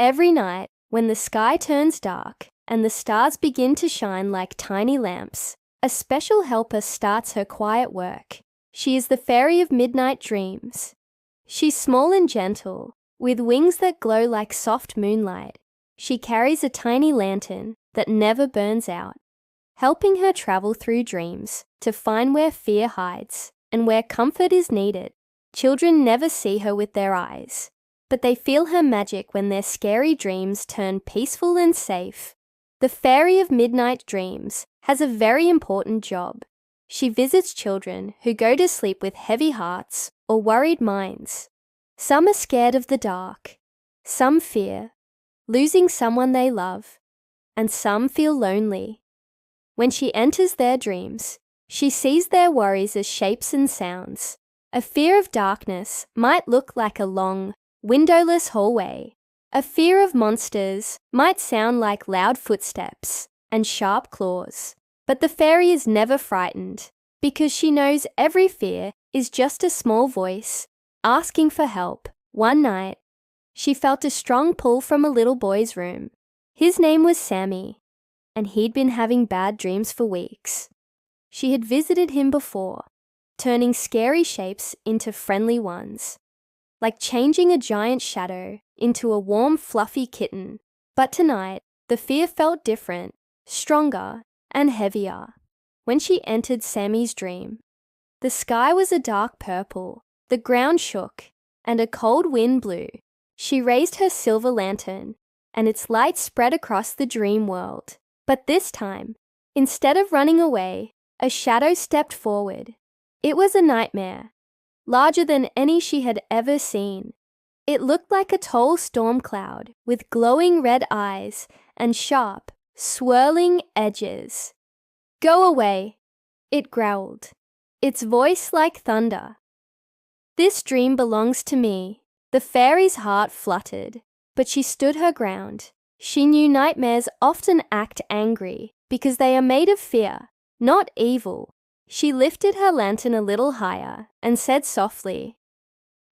Every night, when the sky turns dark and the stars begin to shine like tiny lamps, a special helper starts her quiet work. She is the Fairy of Midnight Dreams. She's small and gentle, with wings that glow like soft moonlight. She carries a tiny lantern that never burns out, helping her travel through dreams to find where fear hides and where comfort is needed. Children never see her with their eyes, but they feel her magic when their scary dreams turn peaceful and safe. The Fairy of Midnight Dreams has a very important job. She visits children who go to sleep with heavy hearts or worried minds. Some are scared of the dark, some fear losing someone they love, and some feel lonely. When she enters their dreams, she sees their worries as shapes and sounds. A fear of darkness might look like a long, windowless hallway. A fear of monsters might sound like loud footsteps and sharp claws. But the fairy is never frightened because she knows every fear is just a small voice asking for help. One night, she felt a strong pull from a little boy's room. His name was Sammy, and he'd been having bad dreams for weeks. She had visited him before, turning scary shapes into friendly ones, like changing a giant shadow into a warm, fluffy kitten. But tonight, the fear felt different, stronger, and heavier. When she entered Sammy's dream, the sky was a dark purple, the ground shook, and a cold wind blew. She raised her silver lantern, and its light spread across the dream world. But this time, instead of running away, a shadow stepped forward. It was a nightmare, larger than any she had ever seen. It looked like a tall storm cloud with glowing red eyes and sharp, swirling edges. "Go away," it growled, its voice like thunder. "This dream belongs to me." The fairy's heart fluttered, but she stood her ground. She knew nightmares often act angry because they are made of fear, not evil. She lifted her lantern a little higher and said softly,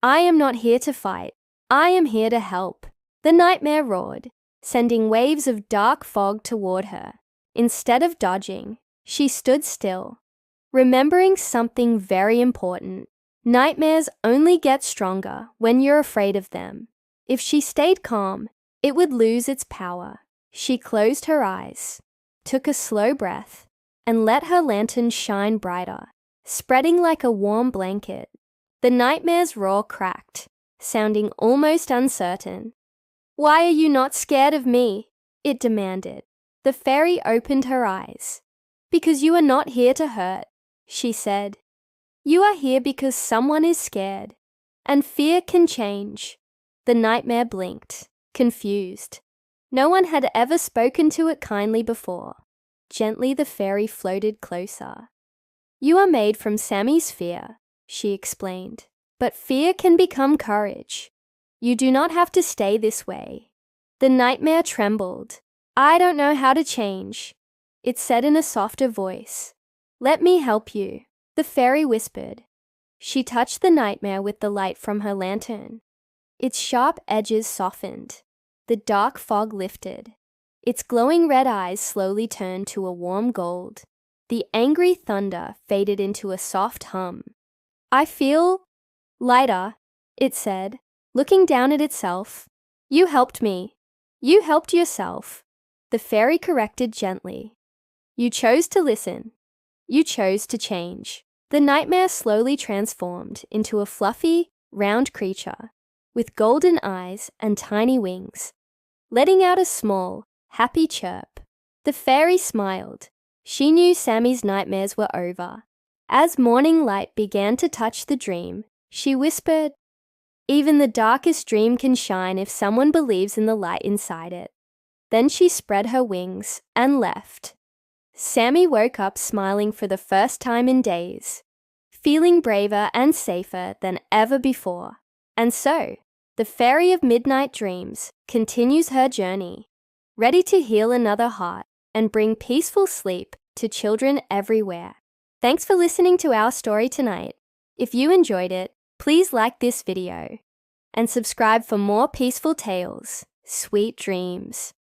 "I am not here to fight. I am here to help." The nightmare roared, sending waves of dark fog toward her. Instead of dodging, she stood still, remembering something very important. Nightmares only get stronger when you're afraid of them. If she stayed calm, it would lose its power. She closed her eyes, took a slow breath, and let her lantern shine brighter, spreading like a warm blanket. The nightmare's roar cracked, sounding almost uncertain. "Why are you not scared of me?" it demanded. The fairy opened her eyes. "Because you are not here to hurt," she said. "You are here because someone is scared, and fear can change." The nightmare blinked, confused. No one had ever spoken to it kindly before. Gently the fairy floated closer. "You are made from Sammy's fear," she explained. "But fear can become courage. You do not have to stay this way." The nightmare trembled. "I don't know how to change," it said in a softer voice. "Let me help you," the fairy whispered. She touched the nightmare with the light from her lantern. Its sharp edges softened. The dark fog lifted. Its glowing red eyes slowly turned to a warm gold. The angry thunder faded into a soft hum. "I feel lighter," it said, looking down at itself. "You helped me. You helped yourself," the fairy corrected gently. "You chose to listen. You chose to change." The nightmare slowly transformed into a fluffy, round creature with golden eyes and tiny wings, letting out a small, happy chirp. The fairy smiled. She knew Sammy's nightmares were over. As morning light began to touch the dream, she whispered, "Even the darkest dream can shine if someone believes in the light inside it." Then she spread her wings and left. Sammy woke up smiling for the first time in days, feeling braver and safer than ever before. And so, the Fairy of Midnight Dreams continues her journey, ready to heal another heart and bring peaceful sleep to children everywhere. Thanks for listening to our story tonight. If you enjoyed it, please like this video and subscribe for more peaceful tales. Sweet dreams.